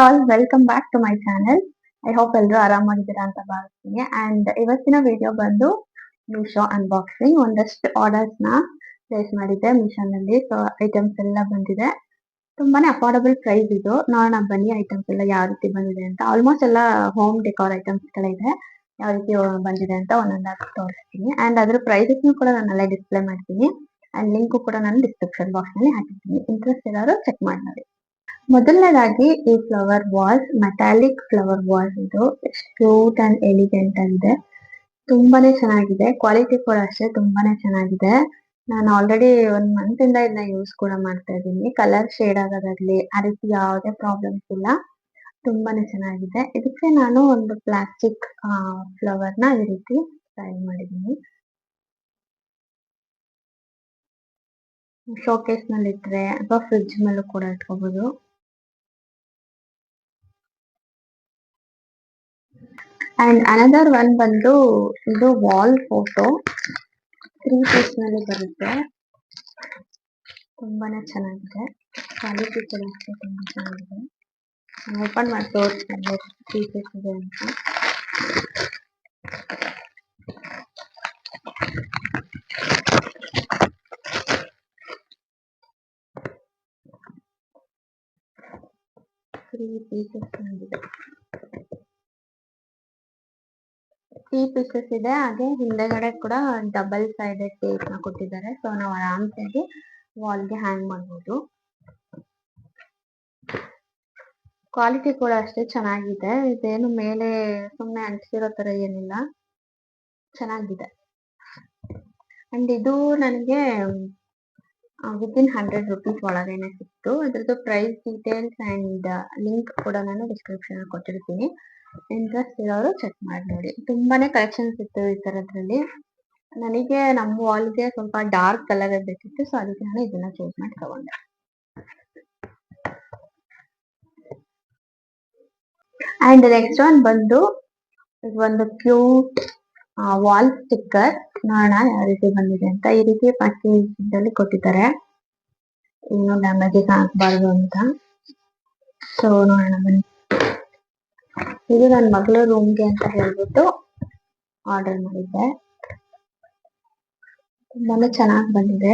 All welcome back to my channel. I hope ಎಲ್ಲರೂ ಆರಾಮಾಗಿದ್ದೀರಾ ಅಂತ ಭಾವಿಸ್ತೀನಿ. ಅಂಡ್ ಇವತ್ತಿನ ವಿಡಿಯೋ ಬಂದು ಮೀಶೋ ಅನ್ಬಾಕ್ಸಿಂಗ್. ಒಂದಷ್ಟು ಆರ್ಡರ್ಸ್ ನ ಪ್ಲೇಸ್ ಮಾಡಿದ್ದೆ ಮೀಶೋನಲ್ಲಿ. ಸೊ ಐಟಮ್ಸ್ ಎಲ್ಲ ಬಂದಿದೆ. ತುಂಬಾನೇ ಅಫೋರ್ಡಬಲ್ ಪ್ರೈಸ್ ಇದು. ನೋಡೋಣ ಬನ್ನಿ ಐಟಮ್ಸ್ ಎಲ್ಲ ಯಾವ ರೀತಿ ಬಂದಿದೆ ಅಂತ. ಆಲ್ಮೋಸ್ಟ್ ಎಲ್ಲ ಹೋಮ್ ಡೆಕೋರ್ ಐಟಮ್ಸ್ ಗಳಿದೆ. ಯಾವ ರೀತಿ ಬಂದಿದೆ ಅಂತ ಒಂದೊಂದಾಗಿ ತೋರಿಸ್ತೀನಿ. ಅಂಡ್ ಅದ್ರ ಪ್ರೈಸಸ್ ಕೂಡ ನಾನು ಅಲ್ಲೇ ಡಿಸ್ಪ್ಲೇ ಮಾಡ್ತೀನಿ. ಅಂಡ್ ಲಿಂಕ್ ಕೂಡ ನಾನು ಡಿಸ್ಕ್ರಿಪ್ಷನ್ ಬಾಕ್ಸ್ ನಲ್ಲಿ ಹಾಕಿರ್ತೀನಿ. ಇಂಟ್ರೆಸ್ಟ್ ಇರೋರು ಚೆಕ್ ಮಾಡಿ ನೋಡಿ. ಮೊದಲನೇದಾಗಿ ಈ flower was, metallic flower was. ಇದು ಎಷ್ಟು ಕ್ಯೂಟ್ ಅಂಡ್ ಎಲಿಗೆಂಟ್ ಆಗಿದೆ. ತುಂಬಾನೇ ಚೆನ್ನಾಗಿದೆ. ಕ್ವಾಲಿಟಿ ಕೂಡ ಅಷ್ಟೇ ತುಂಬಾನೇ ಚೆನ್ನಾಗಿದೆ. ನಾನು ಆಲ್ರೆಡಿ 1 ಮಂತ್ ಇಂದ ಇದನ್ನ ಯೂಸ್ ಕೂಡ ಮಾಡ್ತಾ ಇದ್ದೀನಿ. ಕಲರ್ ಶೇಡ್ ಆಗೋದಾಗ್ಲಿ ಆ ರೀತಿ ಯಾವುದೇ ಪ್ರಾಬ್ಲಮ್ಸ್ ಇಲ್ಲ. ತುಂಬಾನೇ ಚೆನ್ನಾಗಿದೆ. ಇದಕ್ಕೆ ನಾನು ಒಂದು ಪ್ಲಾಸ್ಟಿಕ್ ಫ್ಲವರ್ ನ ಈ ರೀತಿ ಸ್ಟೈಲ್ ಮಾಡಿದ್ದೀನಿ. ಶೋಕೇಸ್ ನಲ್ಲಿ ಇಟ್ರೆ ಅಥವಾ ಫ್ರಿಡ್ಜ್ ಮೇಲೂ ಕೂಡ ಇಟ್ಕೋಬಹುದು. ಅಂಡ್ ಅನದರ್ ಒನ್ ಬಂದು ಇದು ವಾಲ್ ಫೋಟೋ 3 ಪೀಸ್ ನಲ್ಲಿ ಬರುತ್ತೆ. ತುಂಬಾನೇ ಚೆನ್ನಾಗಿದೆ. ಕ್ವಾಲಿಟಿ ಕೂಡ ಅಷ್ಟೇ ತುಂಬಾ ಚೆನ್ನಾಗಿದೆ. ಓಪನ್ ಮಾಡಿ ತೋರಿಸ್ತೀನಿ 3 ಪೀಸ್ ಇದೆ ಅಂತ. ತ್ರೀ ಪೀಸಸ್ ಇದೆ. ಹಾಗೆ ಹಿಂದೆಗಡೆ ಕೂಡ ಡಬಲ್ ಸೈಡೆಡ್ ಟೇಪ್ ನ ಕೊಟ್ಟಿದ್ದಾರೆ. ಸೊ ನಾವು ಆರಾಮ್ಸಾಗಿ ವಾಲ್ಗೆ ಹ್ಯಾಂಗ್ ಮಾಡಬಹುದು. ಕ್ವಾಲಿಟಿ ಕೂಡ ಅಷ್ಟೇ ಚೆನ್ನಾಗಿದೆ. ಇದೇನು ಮೇಲೆ ಸುಮ್ಮನೆ ಅಂಟಿಸಿರೋ ತರ ಏನಿಲ್ಲ, ಚೆನ್ನಾಗಿದೆ. ಅಂಡ್ ಇದು ನನಗೆ ವಿತಿನ್ 100 ರುಪೀಸ್ ಒಳಗೇನೆ ಸಿಕ್ತು. ಅದ್ರದ್ದು ಪ್ರೈಸ್ ಡೀಟೇಲ್ಸ್ ಅಂಡ್ ಲಿಂಕ್ ಕೂಡ ನಾನು ಡಿಸ್ಕ್ರಿಪ್ಷನ್ ಕೊಟ್ಟಿರ್ತೀನಿ. ಇಂಟ್ರೆಸ್ಟ್ ಇರೋರು ಚೆಕ್ ಮಾಡಿ ನೋಡಿ. ತುಂಬಾನೇ ಕಲೆಕ್ಷನ್ಸ್ ಇತ್ತು ಈ ತರದ್ರಲ್ಲಿ. ನನಗೆ ನಮ್ಮ ವಾಲ್ಗೆ ಸ್ವಲ್ಪ ಡಾರ್ಕ್ ಕಲರ್ ಬೇಕಿತ್ತು. ಸೊ ಅದಕ್ಕೆ ನಾನು ಇದನ್ನ ಚೂಸ್ ಮಾಡಿ ತಗೊಂಡೆ. ಅಂಡ್ ನೆಕ್ಸ್ಟ್ ಒನ್ ಬಂದು ಒಂದು ಕ್ಯೂಟ್ ವಾಲ್ ಸ್ಟಿಕ್ಕರ್. ನೋಡೋಣ ಯಾವ ರೀತಿ ಬಂದಿದೆ ಅಂತ. ಈ ರೀತಿ ಪ್ಯಾಕೇಜ್ ಅಲ್ಲಿ ಕೊಟ್ಟಿದ್ದಾರೆ, ಏನು ಡ್ಯಾಮೇಜಸ್ ಆಗಬಾರ್ದು ಅಂತ. ಸೊ ನೋಡೋಣ ಬನ್ನಿ. ಇದು ನನ್ನ ಮಗಳ ರೂಮ್ಗೆ ಅಂತ ಹೇಳ್ಬಿಟ್ಟು ಆರ್ಡರ್ ಮಾಡಿದ್ದೆ. ತುಂಬಾನೇ ಚೆನ್ನಾಗಿ ಬಂದಿದೆ.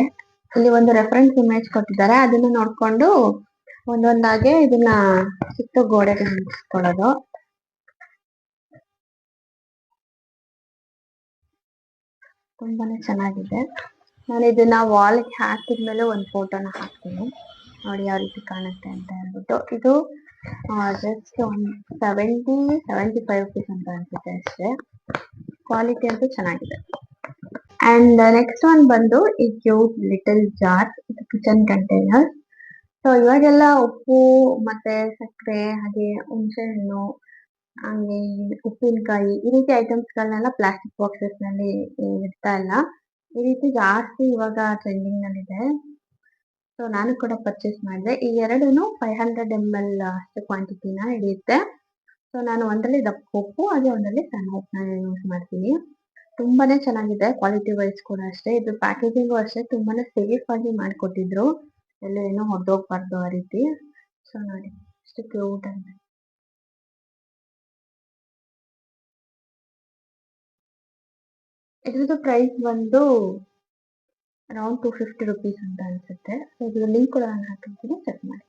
ಇಲ್ಲಿ ಒಂದು ರೆಫರೆನ್ಸ್ ಇಮೇಜ್ ಕೊಟ್ಟಿದ್ದಾರೆ. ಅದನ್ನ ನೋಡ್ಕೊಂಡು ಒಂದೊಂದಾಗೆ ಇದನ್ನ ಸುತ್ತ ಗೋಡೆಗೆ ಅಂಟಿಸ್ಕೊಳ್ಳೋದು. ತುಂಬಾನೇ ಚೆನ್ನಾಗಿದೆ. ನಾನು ಇದನ್ನ ವಾಲ್ಗೆ ಹಾಕಿದ್ಮೇಲೆ ಒಂದು ಫೋಟೋನ ಹಾಕ್ತೀನಿ, ನೋಡಿ ಯಾವ ರೀತಿ ಕಾಣುತ್ತೆ ಅಂತ ಹೇಳ್ಬಿಟ್ಟು. ಇದು ಜಸ್ಟ್ ಒಂದು 75 ರುಪೀಸ್ ಅಂತ ಅನ್ಸುತ್ತೆ ಅಷ್ಟೇ. ಕ್ವಾಲಿಟಿ ಅಂತೂ ಚೆನ್ನಾಗಿದೆ. ಅಂಡ್ ನೆಕ್ಸ್ಟ್ ಒನ್ ಬಂದು ಈ cute little jar, kitchen container. So ಇವಾಗೆಲ್ಲ ಉಪ್ಪು ಮತ್ತೆ ಸಕ್ಕರೆ ಹಾಗೆ ಹುಣಸೆ ಹಣ್ಣು ಹಾಗೆ ಉಪ್ಪಿನಕಾಯಿ ಈ ರೀತಿ ಐಟಮ್ಸ್ ಗಳನ್ನೆಲ್ಲ ಪ್ಲಾಸ್ಟಿಕ್ ಬಾಕ್ಸಸ್ ನಲ್ಲಿ ಇಡ್ತಾ ಇಲ್ಲ. ಈ ರೀತಿ ಜಾಸ್ತಿ ಇವಾಗ ಟ್ರೆಂಡಿಂಗ್ ನಲ್ಲಿದೆ. ಸೊ ನಾನು ಕೂಡ ಪರ್ಚೇಸ್ ಮಾಡಿದೆ. ಈ ಎರಡೂನು 500 ml ಅಷ್ಟು ಕ್ವಾಂಟಿಟಿನ ಹಿಡಿಯುತ್ತೆ. ಸೊ ನಾನು ಒಂದರಲ್ಲಿ ದಪ್ಪ ಉಪ್ಪು ಹಾಗೆ ಒಂದರಲ್ಲಿ ಸಣ್ಣ ಉಪ್ಪನ್ನ ಯೂಸ್ ಮಾಡ್ತೀನಿ. ತುಂಬಾನೇ ಚೆನ್ನಾಗಿದೆ. ಕ್ವಾಲಿಟಿ ವೈಸ್ ಕೂಡ ಅಷ್ಟೇ. ಇದು ಪ್ಯಾಕೇಜಿಂಗು ಅಷ್ಟೇ ತುಂಬಾನೇ ಸೇಫ್ ಆಗಿ ಮಾಡಿಕೊಟ್ಟಿದ್ರು. ಎಲ್ಲ ಏನೋ ಹೊರಟೋಗ್ಬಾರ್ದು ಆ ರೀತಿ. ಸೊ ನೋಡಿ ಎಷ್ಟು ಕ್ಯೂಟ್ ಆಗಿದೆ. ಇದ್ರದ್ದು ಪ್ರೈಸ್ ಬಂದು ಅರೌಂಡ್ 250 ರುಪೀಸ್ ಅಂತ ಅನ್ಸುತ್ತೆ. ಇದ್ರ ಲಿಂಕ್ ಕೂಡ ನಾನು ಹಾಕಿರ್ತೀನಿ, ಚೆಕ್ ಮಾಡಿ.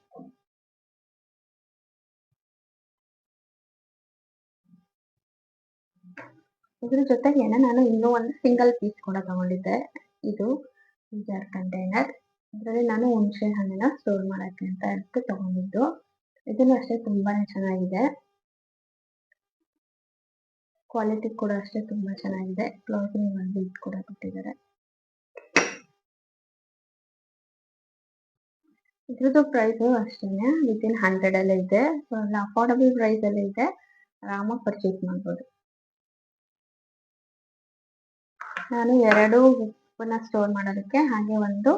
ಇದ್ರ ಜೊತೆಗೇನೆ ನಾನು ಇನ್ನೂ ಒಂದು ಸಿಂಗಲ್ ಪೀಸ್ ಕೂಡ ತಗೊಂಡಿದ್ದೆ. ಇದು ಜಾರ್ ಕಂಟೈನರ್. ಇದರಲ್ಲಿ ನಾನು ಹುಣಸೆ ಹಣ್ಣನ್ನ ಸ್ಟೋರ್ ಮಾಡಕ್ಕೆ ಅಂತ ಹೇಳ್ಬಿಟ್ಟು ತಗೊಂಡಿದ್ದು. ಇದನ್ನು ಅಷ್ಟೇ ತುಂಬಾನೇ ಚೆನ್ನಾಗಿದೆ. ಕ್ವಾಲಿಟಿ ಕೂಡ ಅಷ್ಟೇ ತುಂಬಾ ಚೆನ್ನಾಗಿದೆ. ಕ್ಲೋಸಿಂಗ್ ಒಂದು ಇದು ಕೂಡ ಕೊಟ್ಟಿದ್ದಾರೆ. ಇದ್ರದ್ದು ಪ್ರೈಸ್ ಅಷ್ಟೇನೆ ವಿತಿನ್ 100 ಅಲ್ಲೇ ಇದೆ. ಅಫೋರ್ಡಬಲ್ ಪ್ರೈಸ್ ಅಲ್ಲಿ ಇದೆ. ಆರಾಮಾಗಿ ಪರ್ಚೇಸ್ ಮಾಡ್ಬೋದು. ನಾನು 2 ಉಪ್ಪನ್ನ ಸ್ಟೋರ್ ಮಾಡೋದಕ್ಕೆ ಹಾಗೆ ಒಂದು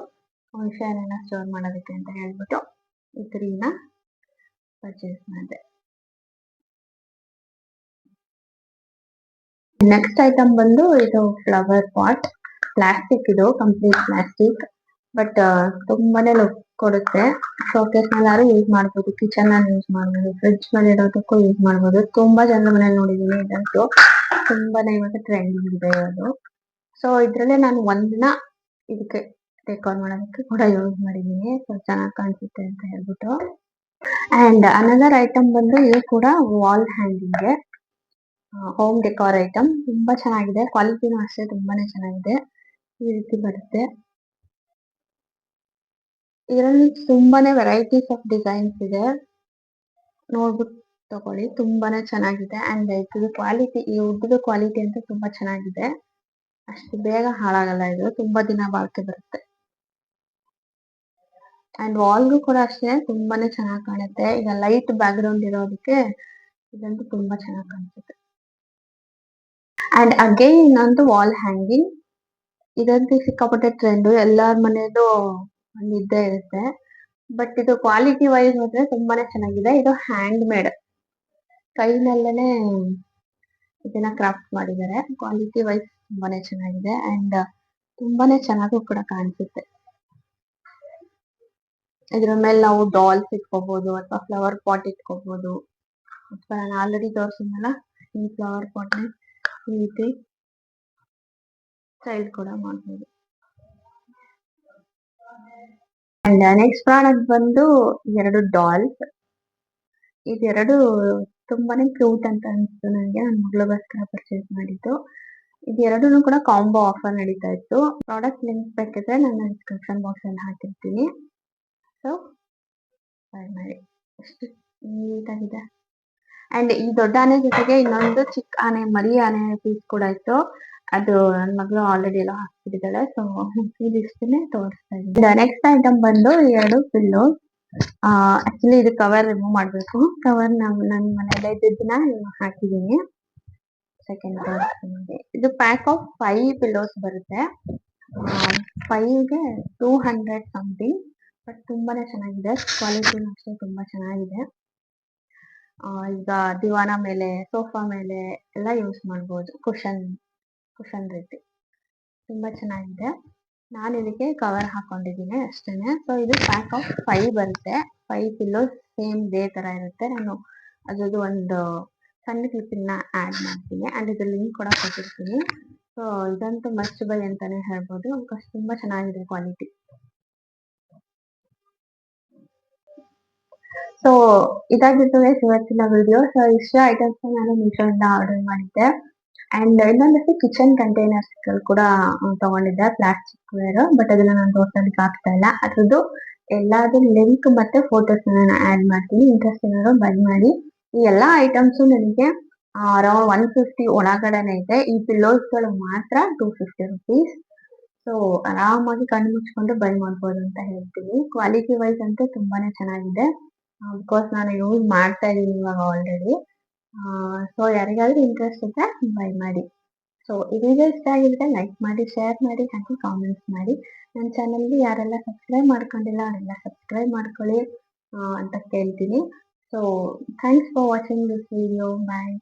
ಹುಣಸೆ ಹಣ್ಣನ್ನ ಸ್ಟೋರ್ ಮಾಡೋದಕ್ಕೆ ಅಂತ ಹೇಳ್ಬಿಟ್ಟು ಈ 3ನ ಪರ್ಚೇಸ್ ಮಾಡಿದೆ. ನೆಕ್ಸ್ಟ್ ಐಟಮ್ ಬಂದು ಇದು ಫ್ಲವರ್ ಪಾಟ್. ಪ್ಲಾಸ್ಟಿಕ್, ಇದು ಕಂಪ್ಲೀಟ್ ಪ್ಲಾಸ್ಟಿಕ್. ಬಟ್ ತುಂಬಾನೇ ಲುಕ್ ಕೊಡುತ್ತೆ. ಶೋಕೇಸ್ ಮೇಲಾದ್ರೂ ಯೂಸ್ ಮಾಡ್ಬೋದು, ಕಿಚನ್ ಅಲ್ಲಿ ಯೂಸ್ ಮಾಡ್ಬೋದು, ಫ್ರಿಡ್ಜ್ ಮೇಲೆ ಇಡೋದಕ್ಕೂ ಯೂಸ್ ಮಾಡ್ಬೋದು. ತುಂಬಾ ಜನರ ಮನೇಲಿ ನೋಡಿದೀನಿ ಇದಂತೂ ತುಂಬಾನೇ ಇವಾಗ ಟ್ರೆಂಡಿಂಗ್ ಇದೆ ಅದು. ಸೊ ಇದ್ರಲ್ಲೇ ನಾನು ಒಂದಿನ ಇದಕ್ಕೆ ಡೆಕೋರ್ ಮಾಡೋದಕ್ಕೆ ಕೂಡ ಯೂಸ್ ಮಾಡಿದೀನಿ. ಸೊ ಚೆನ್ನಾಗಿ ಕಾಣಿಸುತ್ತೆ ಅಂತ ಹೇಳ್ಬಿಟ್ಟು. ಅಂಡ್ ಅನದರ್ ಐಟಮ್ ಬಂದು ಇದು ಕೂಡ wall hanging home decor item. ತುಂಬಾ ಚೆನ್ನಾಗಿದೆ, ಕ್ವಾಲಿಟಿನೂ ಅಷ್ಟೇ ತುಂಬಾನೇ ಚೆನ್ನಾಗಿದೆ. ಈ ರೀತಿ ಬರುತ್ತೆ. ಇದರಲ್ಲಿ ತುಂಬಾನೇ ವೆರೈಟೀಸ್ ಆಫ್ ಡಿಸೈನ್ಸ್ ಇದೆ, ನೋಡ್ಬಿಟ್ಟು ತಗೊಳ್ಳಿ. ತುಂಬಾನೇ ಚೆನ್ನಾಗಿದೆ. ಅಂಡ್ ಇದ್ರ ಕ್ವಾಲಿಟಿ, ಈ ಉದ್ದದ ಕ್ವಾಲಿಟಿ ಅಂತ ತುಂಬಾ ಚೆನ್ನಾಗಿದೆ. ಅಷ್ಟು ಬೇಗ ಹಾಳಾಗಲ್ಲ, ಇದು ತುಂಬಾ ದಿನ ಬಾಳಿಕೆ ಬರುತ್ತೆ. ಅಂಡ್ ವಾಲ್ಗೂ ಕೂಡ ಅಷ್ಟೇ ತುಂಬಾನೇ ಚೆನ್ನಾಗಿ ಕಾಣುತ್ತೆ. ಈಗ ಲೈಟ್ ಬ್ಯಾಕ್ ಗ್ರೌಂಡ್ ಇರೋದಕ್ಕೆ ಇದಂತೂ ತುಂಬಾ ಚೆನ್ನಾಗಿ ಕಾಣಿಸುತ್ತೆ. ಅಂಡ್ ಅಗೈನ್ ಇನ್ನೊಂದು ವಾಲ್ ಹ್ಯಾಂಗಿಂಗ್. ಇದಂತೂ ಸಿಕ್ಕಾಪಟ್ಟೆ ಟ್ರೆಂಡ್, ಎಲ್ಲಾರ ಮನೆಯಲ್ಲೂ ಒಂದು ಇದ್ದೇ ಇರುತ್ತೆ. ಬಟ್ ಇದು ಕ್ವಾಲಿಟಿ ವೈಸ್ ಹೋದ್ರೆ ತುಂಬಾನೇ ಚೆನ್ನಾಗಿದೆ. ಇದು ಹ್ಯಾಂಡ್ ಮೇಡ್, ಕೈನಲ್ಲೇನೆ ಇದನ್ನ ಕ್ರಾಫ್ಟ್ ಮಾಡಿದ್ದಾರೆ. ಕ್ವಾಲಿಟಿ ವೈಸ್ ತುಂಬಾನೇ ಚೆನ್ನಾಗಿದೆ ಅಂಡ್ ತುಂಬಾನೇ ಚೆನ್ನಾಗೂ ಕೂಡ ಕಾಣಿಸುತ್ತೆ. ಇದ್ರ ಮೇಲೆ ನಾವು ಡಾಲ್ಸ್ ಇಟ್ಕೋಬಹುದು ಅಥವಾ ಫ್ಲವರ್ ಪಾಟ್ ಇಟ್ಕೋಬಹುದು. ಅಥವಾ ನಾನು ಆಲ್ರೆಡಿ ತೋರಿಸಿದ್ನಲ್ಲ ಈ ಫ್ಲವರ್ ಪಾಟ್ ಈ ರೀತಿ ಸ್ಟೈಲ್ ಕೂಡ ಮಾಡಬಹುದು. ಅಂಡ್ ನೆಕ್ಸ್ಟ್ ಪ್ರಾಡಕ್ಟ್ ಬಂದು ಎರಡು ಡಾಲ್ಸ್. ಇದೆರಡು ತುಂಬಾನೇ ಕ್ಯೂಟ್ ಅಂತ ಅನಿಸ್ತು ನನಗೆ, ನನ್ನ ಮಗಳಿಗೋಸ್ಕರ ಪರ್ಚೇಸ್ ಮಾಡಿದ್ದು. ಇದೆರಡೂ ಕೂಡ ಕಾಂಬೋ ಆಫರ್ ನಡೀತಾ ಇತ್ತು. ಪ್ರಾಡಕ್ಟ್ ಲಿಂಕ್ ಬೇಕಿದ್ರೆ ನನ್ನ ಡಿಸ್ಕ್ರಿಪ್ಷನ್ ಬಾಕ್ಸ್ ಅಲ್ಲಿ ಹಾಕಿರ್ತೀನಿ. ಸೊ ಟ್ರೈ ಮಾಡಿ, ಎಷ್ಟು ನೀಟಾಗಿದೆ. ಅಂಡ್ ಈ ದೊಡ್ಡ ಆನೆ ಜೊತೆಗೆ ಇನ್ನೊಂದು ಚಿಕ್ಕ ಆನೆ, ಮರಿ ಆನೆ ಪೀಸ್ ಕೂಡ ಇತ್ತು. ಅದು ನನ್ನ ಮಗಳು ಆಲ್ರೆಡಿ ಎಲ್ಲ ಹಾಕ್ಬಿಟ್ಟಿದ್ದಾಳೆ. ಸೊ ಇದಿಷ್ಟನ್ನೇ ತೋರಿಸ್ತಾ ಇದ್ದೀನಿ. ನೆಕ್ಸ್ಟ್ ಐಟಮ್ ಬಂದು ಎರಡು ಪಿಲ್ಲೋ. ಆಕ್ಚುಲಿ ಇದು ಕವರ್ ರಿಮೂವ್ ಮಾಡ್ಬೇಕು. ಕವರ್ ನನ್ನ ಮನೇಲಿ ಇದ್ದನ್ನ ಹಾಕಿದೀನಿ. ಸೆಕೆಂಡ್ ಇದು ಪ್ಯಾಕ್ ಆಫ್ 5 ಪಿಲ್ಲೋಸ್ ಬರುತ್ತೆ. 5ಗೆ 200 ಸಮಥಿಂಗ್. ಬಟ್ ತುಂಬಾನೇ ಚೆನ್ನಾಗಿದೆ, ಕ್ವಾಲಿಟಿ ಅಷ್ಟೇ ತುಂಬಾ ಚೆನ್ನಾಗಿದೆ. ಈಗ ದಿವಾನ ಮೇಲೆ, ಸೋಫಾ ಮೇಲೆ ಎಲ್ಲ ಯೂಸ್ ಮಾಡ್ಬೋದು. ಕುಶನ್ ರೀತಿ ತುಂಬಾ ಚೆನ್ನಾಗಿದೆ. ನಾನು ಇದಕ್ಕೆ ಕವರ್ ಹಾಕೊಂಡಿದ್ದೀನಿ ಅಷ್ಟೇನೆ. ಸೊ ಇದು ಪ್ಯಾಕ್ ಆಫ್ 5 ಬರುತ್ತೆ. 5 ಪಿಲ್ಲೋಸ್ ಸೇಮ್ ಇದೇ ತರ ಇರುತ್ತೆ. ನಾನು ಅದ್ರದ್ದು ಒಂದು ಸಣ್ಣ ಕ್ಲಿಪ್ಪಿಂಗ್ ನ ಆಡ್ ಮಾಡ್ತೀನಿ ಅಂಡ್ ಇದ್ರ ಲಿಂಕ್ ಕೂಡ ಕೊಟ್ಟಿರ್ತೀನಿ. ಸೊ ಇದಂತೂ ಮಸ್ಟ್ ಬೈ ಅಂತಾನೆ ಹೇಳ್ಬೋದು, ಬಿಕಾಸ್ ತುಂಬಾ ಚೆನ್ನಾಗಿದೆ ಕ್ವಾಲಿಟಿ. ಸೊ ಇದಾಗಿತ್ತು ಇವತ್ತಿನ ವಿಡಿಯೋ. ಸೊ ಇಷ್ಟು ಐಟಮ್ಸ್ ನಾನು ಮೀಶೋಯಿಂದ ಆರ್ಡರ್ ಮಾಡಿದ್ದೆ. ಅಂಡ್ ಇನ್ನೊಂದಷ್ಟು ಕಿಚನ್ ಕಂಟೈನರ್ಸ್ ಕೂಡ ತಗೊಂಡಿದ್ದೆ, ಪ್ಲಾಸ್ಟಿಕ್ ವೇರ್. ಬಟ್ ಅದನ್ನ ನಾನು ತೋರ್ಸೋದಕ್ಕೆ ಆಗ್ತಾ ಇಲ್ಲ. ಅದ್ರದ್ದು ಎಲ್ಲಾದ್ರೂ ಲಿಂಕ್ ಮತ್ತೆ ಫೋಟೋಸ್ ನಾನು ಆಡ್ ಮಾಡ್ತೀನಿ. ಇಂಟ್ರೆಸ್ಟ್ ಏನಾದ್ರು ಬೈ ಮಾಡಿ. ಈ ಎಲ್ಲಾ ಐಟಮ್ಸ್ ನನಗೆ ಅರೌಂಡ್ 150 ಒಳಗಡೆನೆ ಇದೆ. ಈ ಪಿಲ್ಲೋಸ್ ಗಳು ಮಾತ್ರ 250 ರುಪೀಸ್. ಸೊ ಆರಾಮಾಗಿ ಕಣ್ಣು ಮುಚ್ಕೊಂಡು ಬೈ ಮಾಡ್ಬೋದು ಅಂತ ಹೇಳ್ತೀನಿ. ಕ್ವಾಲಿಟಿ ವೈಸ್ ಅಂತೂ ತುಂಬಾನೇ ಚೆನ್ನಾಗಿದೆ, ಬಿಕಾಸ್ ನಾನು ಯೂಸ್ ಮಾಡ್ತಾ ಇದ್ದೀನಿ ಇವಾಗ ಆಲ್ರೆಡಿ. ಸೊ ಯಾರಿಗಾದ್ರೂ ಇಂಟ್ರೆಸ್ಟ್ ಇದ್ರೆ ಬೈ ಮಾಡಿ. ಸೊ ಈ ವಿಡಿಯೋ ಇಷ್ಟ ಆಗಿದ್ರೆ ಲೈಕ್ ಮಾಡಿ, ಶೇರ್ ಮಾಡಿ, ಹಾಗೆ ಕಾಮೆಂಟ್ಸ್ ಮಾಡಿ. ನನ್ನ ಚಾನಲ್ಗೆ ಯಾರೆಲ್ಲ ಸಬ್ಸ್ಕ್ರೈಬ್ ಮಾಡ್ಕೊಂಡಿಲ್ಲ ಅವರೆಲ್ಲ ಸಬ್ಸ್ಕ್ರೈಬ್ ಮಾಡ್ಕೊಳ್ಳಿ ಅಂತ ಕೇಳ್ತೀನಿ. So thanks for watching this video. Bye.